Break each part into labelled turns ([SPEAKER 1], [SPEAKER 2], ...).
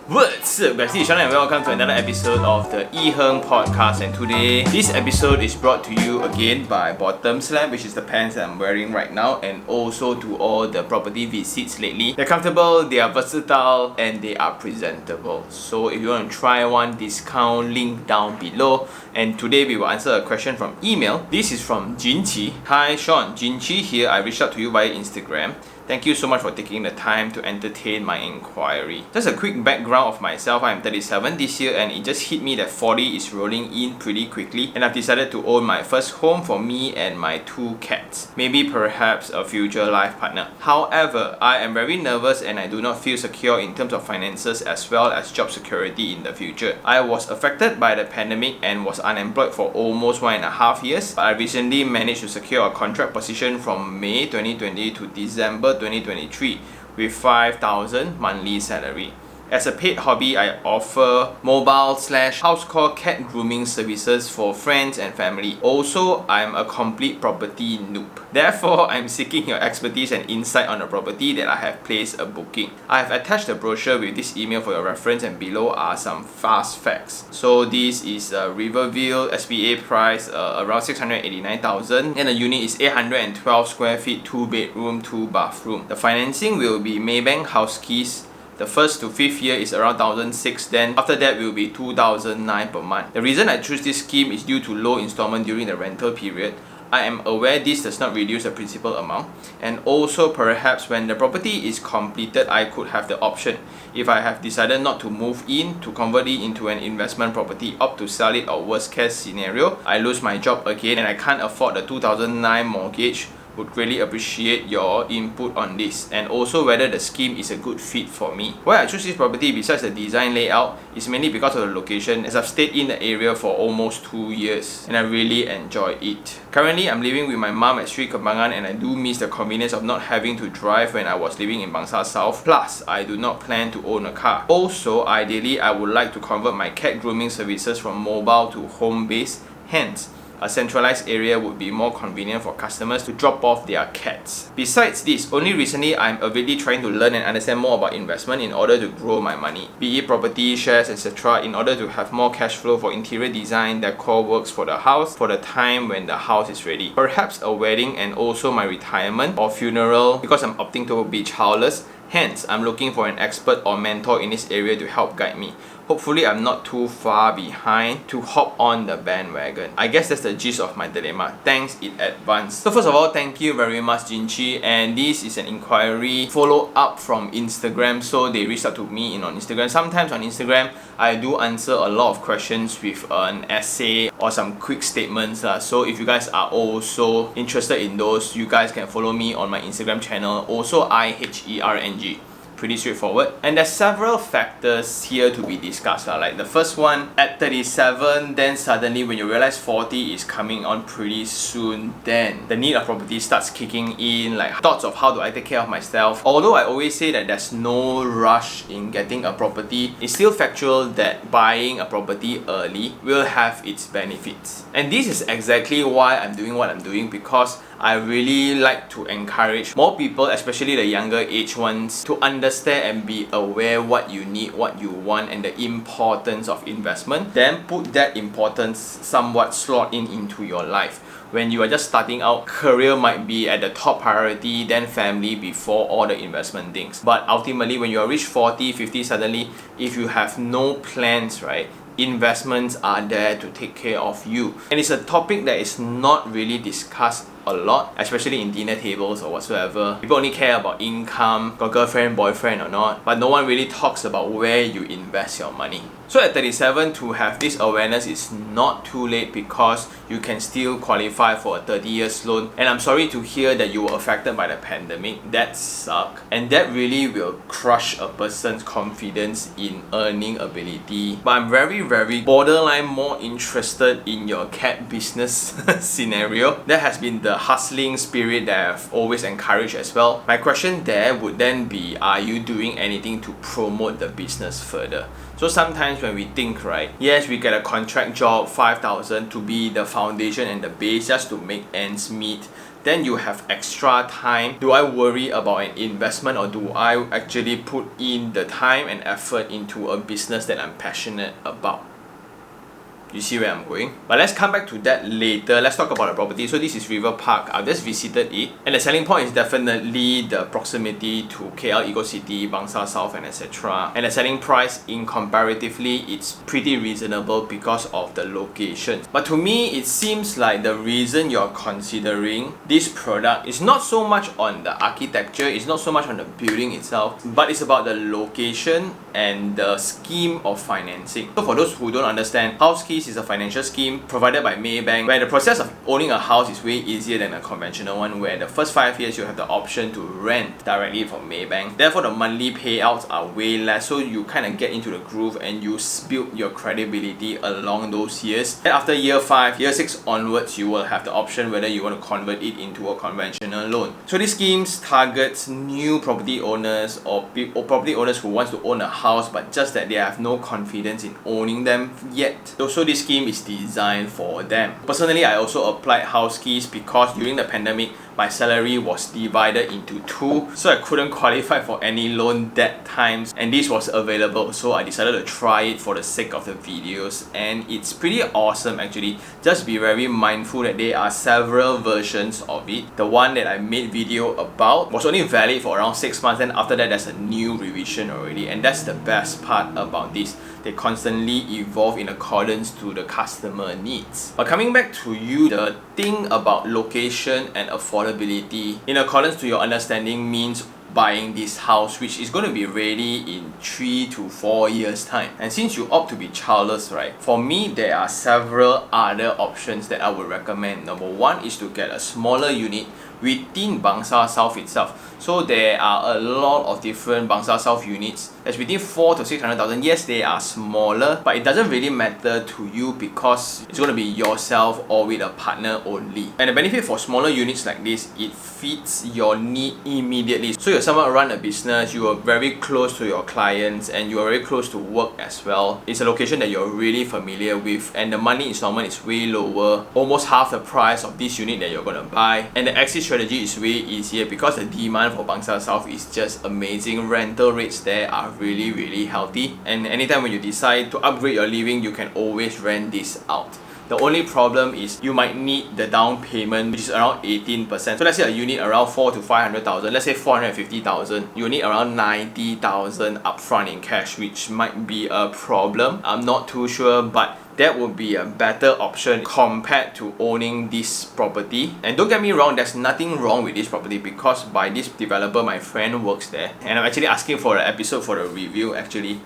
[SPEAKER 1] What's up guys, this is Sean and welcome to another episode of the IHERNG podcast, and today this episode is brought to you again by Bottom Slam, which is the pants that I'm wearing right now, and also to all the property visits lately. They're comfortable, they are versatile, and they are presentable. So if you want to try one, discount link down below. And today we will answer a question from email. This is from Jinqi. Hi Sean, Jinqi here. I reached out to you via Instagram. Thank you so much for taking the time to entertain my inquiry. Just a quick background of myself. I'm 37 this year and it just hit me that 40 is rolling in pretty quickly, and I've decided to own my first home for me and my 2 cats. Maybe perhaps a future life partner. However, I am very nervous and I do not feel secure in terms of finances as well as job security in the future. I was affected by the pandemic and was unemployed for almost 1.5 years, but I recently managed to secure a contract position from May 2020 to December 2023 with 5,000 monthly salary. As a paid hobby, I offer mobile/house call cat grooming services for friends and family. Also, I'm a complete property noob. Therefore, I'm seeking your expertise and insight on the property that I have placed a booking. I have attached a brochure with this email for your reference, and below are some fast facts. So this is a Riverview SPA price around 689,000, and the unit is 812 square feet, 2 bedroom, 2 bathroom. The financing will be Maybank Houzkey. The 1st to 5th year is around 1,600, then after that will be 2,009 per month. The reason I choose this scheme is due to low installment during the rental period. I am aware this does not reduce the principal amount, and also perhaps when the property is completed, I could have the option, if I have decided not to move in, to convert it into an investment property, opt to sell it, or worst case scenario, I lose my job again and I can't afford the 2009 mortgage. Would really appreciate your input on this, and also whether the scheme is a good fit for me. Why I choose this property besides the design layout is mainly because of the location, as I've stayed in the area for almost 2 years and I really enjoy it. Currently, I'm living with my mom at Sri Kembangan, and I do miss the convenience of not having to drive when I was living in Bangsar South. Plus, I do not plan to own a car. Also, ideally, I would like to convert my cat grooming services from mobile to home-based. Hence, a centralized area would be more convenient for customers to drop off their cats. Besides this, only recently I'm avidly trying to learn and understand more about investment in order to grow my money, be it property, shares, etc., in order to have more cash flow for interior design, decor works for the house, for the time when the house is ready. Perhaps a wedding and also my retirement or funeral, because I'm opting to be childless. Hence, I'm looking for an expert or mentor in this area to help guide me. Hopefully, I'm not too far behind to hop on the bandwagon. I guess that's the gist of my dilemma. Thanks in advance. So first of all, thank you very much, Jinqi. And this is an inquiry follow up from Instagram. So they reached out to me on Instagram. Sometimes on Instagram, I do answer a lot of questions with an essay or some quick statements. So if you guys are also interested in those, you guys can follow me on my Instagram channel, also IHERNG. Pretty straightforward, and there's several factors here to be discussed. Like the first one, at 37, then suddenly when you realize 40 is coming on pretty soon, then the need of property starts kicking in, like thoughts of how do I take care of myself. Although I always say that there's no rush in getting a property, it's still factual that buying a property early will have its benefits. And this is exactly why I'm doing what I'm doing, because I really like to encourage more people, especially the younger age ones, to understand and be aware what you need, what you want, and the importance of investment. Then put that importance somewhat slot into your life. When you are just starting out, career might be at the top priority, then family before all the investment things. But ultimately, when you reach 40, 50, suddenly, if you have no plans, right, investments are there to take care of you. And it's a topic that is not really discussed a lot, especially in dinner tables or whatsoever. People only care about income, got girlfriend, boyfriend or not, but no one really talks about where you invest your money. So at 37, to have this awareness is not too late, because you can still qualify for a 30 years loan. And I'm sorry to hear that you were affected by the pandemic. That sucks. And that really will crush a person's confidence in earning ability. But I'm very borderline more interested in your cat business scenario. That has been the hustling spirit that I've always encouraged as well. My question there would then be, are you doing anything to promote the business further? So sometimes when we think, right, yes, we get a contract job, 5,000 to be the foundation and the base just to make ends meet, then you have extra time. Do I worry about an investment, or do I actually put in the time and effort into a business that I'm passionate about? You see where I'm going? But let's come back to that later. Let's talk about the property. So this is River Park. I've just visited it, and the selling point is definitely the proximity to KL Eco City, Bangsar South, and etc. And the selling price in comparatively, it's pretty reasonable because of the location. But to me, it seems like the reason you're considering this product is not so much on the architecture, it's not so much on the building itself, but it's about the location and the scheme of financing. So for those who don't understand, Houzkey is a financial scheme provided by Maybank, where the process of owning a house is way easier than a conventional one, where the first 5 years you have the option to rent directly from Maybank. Therefore, the monthly payouts are way less, so you kind of get into the groove and you build your credibility along those years. And after year 5, year 6 onwards, you will have the option whether you want to convert it into a conventional loan. So these schemes targets new property owners or property owners who wants to own a house, but just that they have no confidence in owning them yet. So this scheme is designed for them. Personally, I also applied Houzkeys because during the pandemic, my salary was divided into 2, so I couldn't qualify for any loan that times, and this was available, so I decided to try it for the sake of the videos, and it's pretty awesome actually. Just be very mindful that there are several versions of it. The one that I made video about was only valid for around 6 months, and after that there's a new revision already, and that's the best part about this. They constantly evolve in accordance to the customer needs. But coming back to you, the thing about location and affordability in accordance to your understanding means buying this house, which is going to be ready in 3 to 4 years time. And since you opt to be childless, right, for me there are several other options that I would recommend. Number 1 is to get a smaller unit within Bangsar South itself. So there are a lot of different Bangsar South units that's within 4 to 600,000. Yes, they are smaller, but it doesn't really matter to you because it's going to be yourself or with a partner only. And the benefit for smaller units like this, it fits your need immediately. So you're someone who run a business, you are very close to your clients, and you are very close to work as well. It's a location that you're really familiar with, and the money installment is way lower, almost half the price of this unit that you're going to buy. And the exit strategy is way easier because the demand for Bangsar South is just amazing. Rental rates there are really healthy, and anytime when you decide to upgrade your living, you can always rent this out. The only problem is you might need the down payment, which is around 18%. So let's say a unit around 400 to 500,000, let's say 450,000, you need around 90,000 upfront in cash, which might be a problem. I'm not too sure, but that would be a better option compared to owning this property. And don't get me wrong, there's nothing wrong with this property because by this developer, my friend works there, and I'm actually asking for an episode for the review actually.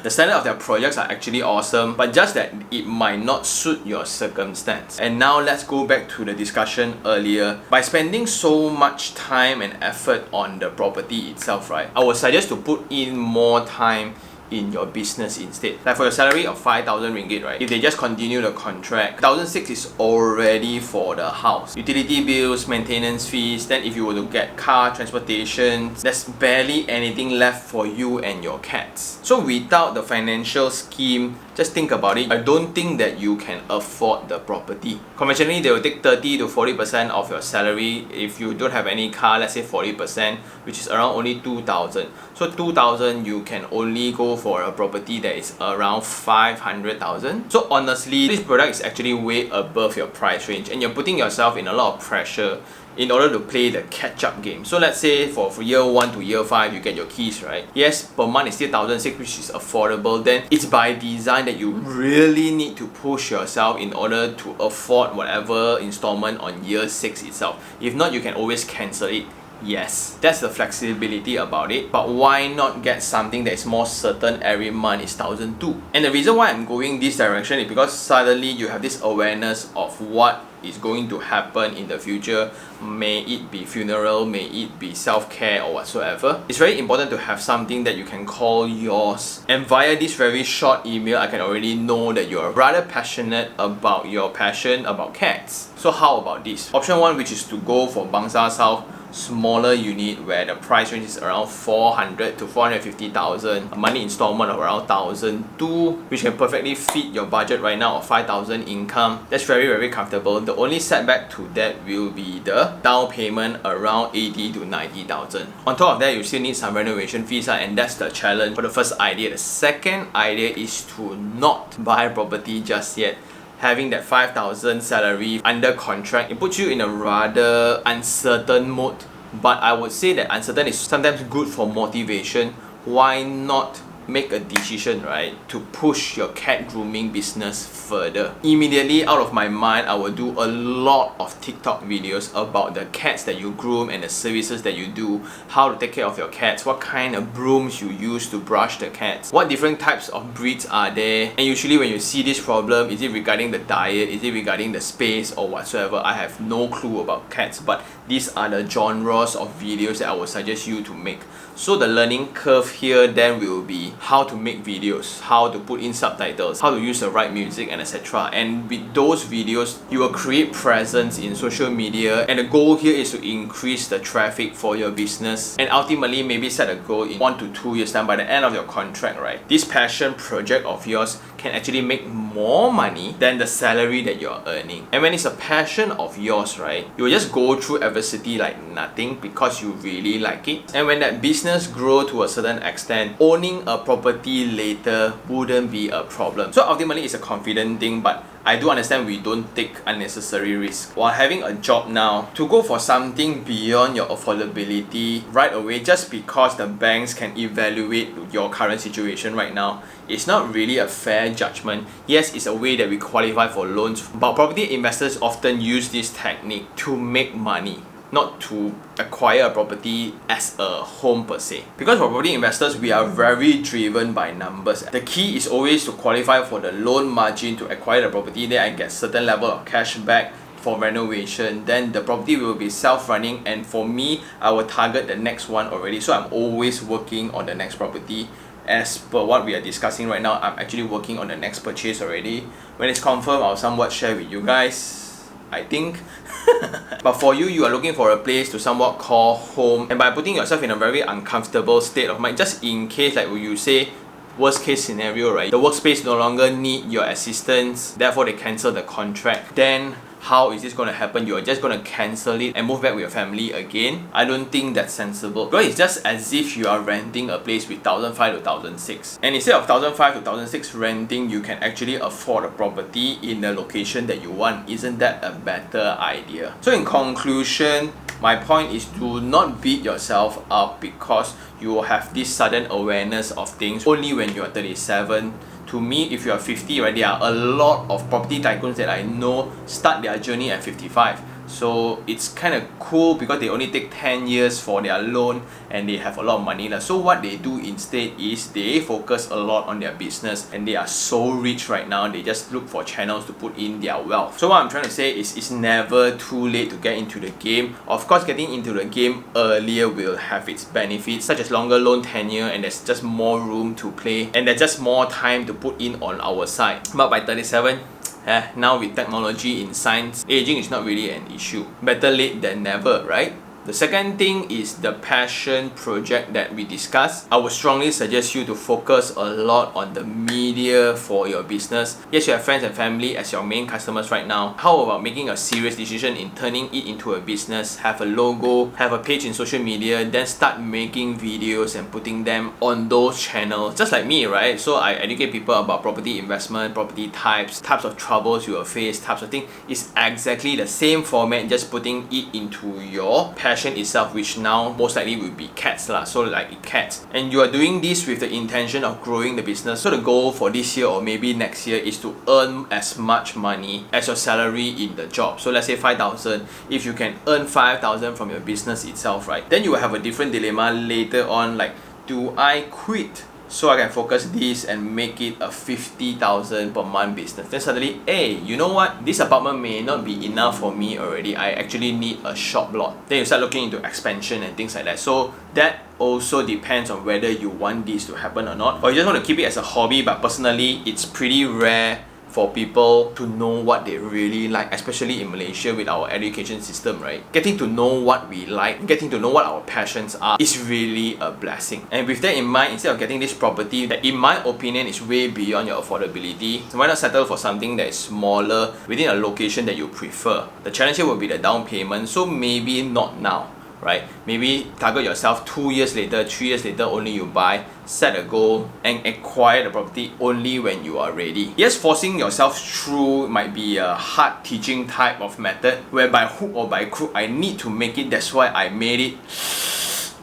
[SPEAKER 1] The standard of their projects are actually awesome, but just that it might not suit your circumstance. And now let's go back to the discussion earlier. By spending so much time and effort on the property itself, right, I would suggest to put in more time in your business instead. Like for your salary of 5,000 ringgit, right, if they just continue the contract, 1,600 is already for the house. Utility bills, maintenance fees, then if you were to get car transportation, there's barely anything left for you and your cats. So without the financial scheme, just think about it, I don't think that you can afford the property. Conventionally, they will take 30 to 40% of your salary. If you don't have any car, let's say 40%, which is around only 2,000. So 2,000, you can only go for a property that is around 500,000. So honestly, this product is actually way above your price range, and you're putting yourself in a lot of pressure in order to play the catch-up game. So let's say for year 1 to year 5, you get your keys, right? Yes, per month is still 1,600, which is affordable. Then it's by design that you really need to push yourself in order to afford whatever installment on year 6 itself. If not, you can always cancel it. Yes, that's the flexibility about it, but why not get something that is more certain every month is 1,200? And the reason why I'm going this direction is because suddenly you have this awareness of what is going to happen in the future. May it be funeral, may it be self-care or whatsoever. It's very important to have something that you can call yours. And via this very short email, I can already know that you're rather passionate about your passion about cats. So how about this? Option 1, which is to go for Bangsar South. smaller unit where the price range is around 400 to 450,000, a monthly installment of around 1,002, which can perfectly fit your budget right now of 5,000 income. That's very comfortable. The only setback to that will be the down payment around 80 to 90,000. On top of that, you still need some renovation fees, and that's the challenge for the first idea. The second idea is to not buy property just yet. Having that 5,000 salary under contract, it puts you in a rather uncertain mode. But I would say that uncertain is sometimes good for motivation. Why not make a decision, right, to push your cat grooming business further? Immediately out of my mind, I will do a lot of TikTok videos about the cats that you groom and the services that you do, how to take care of your cats, what kind of brooms you use to brush the cats, what different types of breeds are there, and usually when you see this problem, is it regarding the diet, is it regarding the space or whatsoever? I have no clue about cats, but these are the genres of videos that I would suggest you to make. So the learning curve here then will be how to make videos, how to put in subtitles, how to use the right music, and etc. And with those videos, you will create presence in social media, and the goal here is to increase the traffic for your business, and ultimately maybe set a goal in 1 to 2 years time, by the end of your contract, right, this passion project of yours can actually make more money than the salary that you're earning. And when it's a passion of yours, right, you will just go through adversity like nothing because you really like it. And when that business grows to a certain extent, owning a property later wouldn't be a problem. So ultimately it's a confident thing, but I do understand we don't take unnecessary risk. While having a job now, to go for something beyond your affordability right away just because the banks can evaluate your current situation right now, it's not really a fair judgment. Yes, it's a way that we qualify for loans, but property investors often use this technique to make money, not to acquire a property as a home per se. Because for property investors, we are very driven by numbers. The key is always to qualify for the loan margin to acquire the property, then I get certain level of cash back for renovation, then the property will be self-running, and for me, I will target the next one already. So I'm always working on the next property. As per what we are discussing right now, I'm actually working on the next purchase already. When it's confirmed, I'll somewhat share with you guys, I think. But for you, you are looking for a place to somewhat call home, and by putting yourself in a very uncomfortable state of mind, just in case, like you say, worst case scenario, right, the workspace no longer need your assistance, therefore they cancel the contract, then how is this going to happen? You are just going to cancel it and move back with your family again? I don't think that's sensible, because it's just as if you are renting a place with 1,500 to 1,600, and instead of 1,500 to 1,600 renting, you can actually afford a property in the location that you want. Isn't that a better idea? So in conclusion, my point is, do not beat yourself up because you will have this sudden awareness of things only when you are 37. To me, if you are 50, right, there are a lot of property tycoons that I know start their journey at 55. So it's kind of cool because they only take 10 years for their loan and they have a lot of money. So what they do instead is they focus a lot on their business, and they are so rich right now, they just look for channels to put in their wealth. So what I'm trying to say is, it's never too late to get into the game. Of course, getting into the game earlier will have its benefits, such as longer loan tenure, and there's just more room to play, and there's just more time to put in on our side. But by 37, now with technology in science, aging is not really an issue. Better late than never, right? The second thing is the passion project that we discussed. I would strongly suggest you to focus a lot on the media for your business. Yes, you have friends and family as your main customers right now. How about making a serious decision in turning it into a business? Have a logo, have a page in social media, then start making videos and putting them on those channels. Just like me, right? So I educate people about property investment, property types of troubles you will face, types of things. It's exactly the same format, just putting it into your passion itself, which now most likely will be cats lah. So like cats, and you are doing this with the intention of growing the business. So the goal for this year or maybe next year is to earn as much money as your salary in the job. So let's say 5,000. If you can earn 5,000 from your business itself, right, then you will have a different dilemma later on, like, do I quit so I can focus this and make it a 50,000 per month business? Then suddenly, hey, you know what? This apartment may not be enough for me already. I actually need a shop lot. Then you start looking into expansion and things like that. So that also depends on whether you want this to happen or not, or you just want to keep it as a hobby. But personally, it's pretty rare for people to know what they really like, especially in Malaysia with our education system, right? Getting to know what we like, getting to know what our passions are is really a blessing. And with that in mind, instead of getting this property that in my opinion is way beyond your affordability, so why not settle for something that is smaller within a location that you prefer? The challenge here will be the down payment, so maybe not now, right? Maybe target yourself 2 years later, 3 years later only you buy, set a goal and acquire the property only when you are ready. Yes, forcing yourself through might be a hard teaching type of method where by hook or by crook I need to make it, that's why I made it.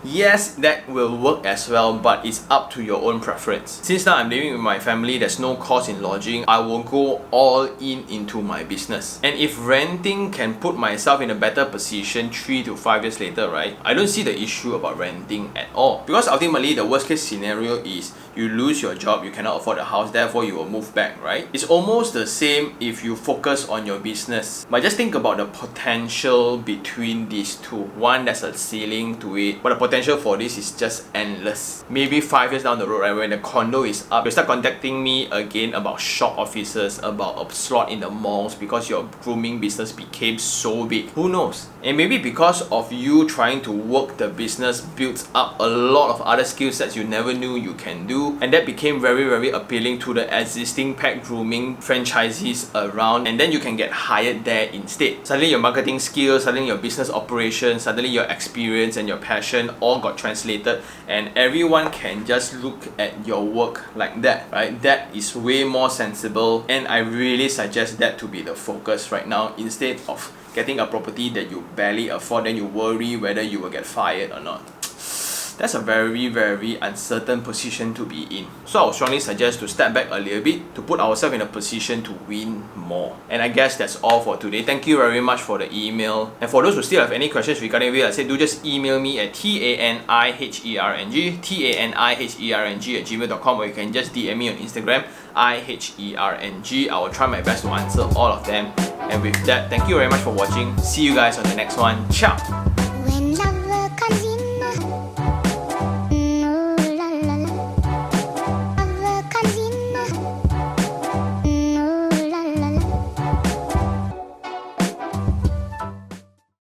[SPEAKER 1] Yes, that will work as well, but it's up to your own preference. Since now I'm living with my family, there's no cost in lodging, I will go all in into my business. And if renting can put myself in a better position 3 to 5 years later, right, I don't see the issue about renting at all. Because ultimately the worst case scenario is you lose your job, you cannot afford a house, therefore you will move back, right? It's almost the same if you focus on your business. But just think about the potential between these two. One, there's a ceiling to it, but the potential for this is just endless. Maybe 5 years down the road, right, when the condo is up, you start contacting me again about shop offices, about a slot in the malls because your grooming business became so big. Who knows? And maybe because of you trying to work the business builds up a lot of other skill sets you never knew you can do, and that became very appealing to the existing pet grooming franchisees around, and then you can get hired there instead. Suddenly your marketing skills, suddenly your business operations, suddenly your experience and your passion all got translated, and everyone can just look at your work like that, right? That is way more sensible, and I really suggest that to be the focus right now instead of getting a property that you barely afford, then you worry whether you will get fired or not. That's a very uncertain position to be in. So I would strongly suggest to step back a little bit to put ourselves in a position to win more. And I guess that's all for today. Thank you very much for the email. And for those who still have any questions regarding it, I said do just email me at taniherng@gmail.com, or you can just DM me on Instagram IHERNG. I will try my best to answer all of them. And with that, thank you very much for watching. See you guys on the next one. Ciao!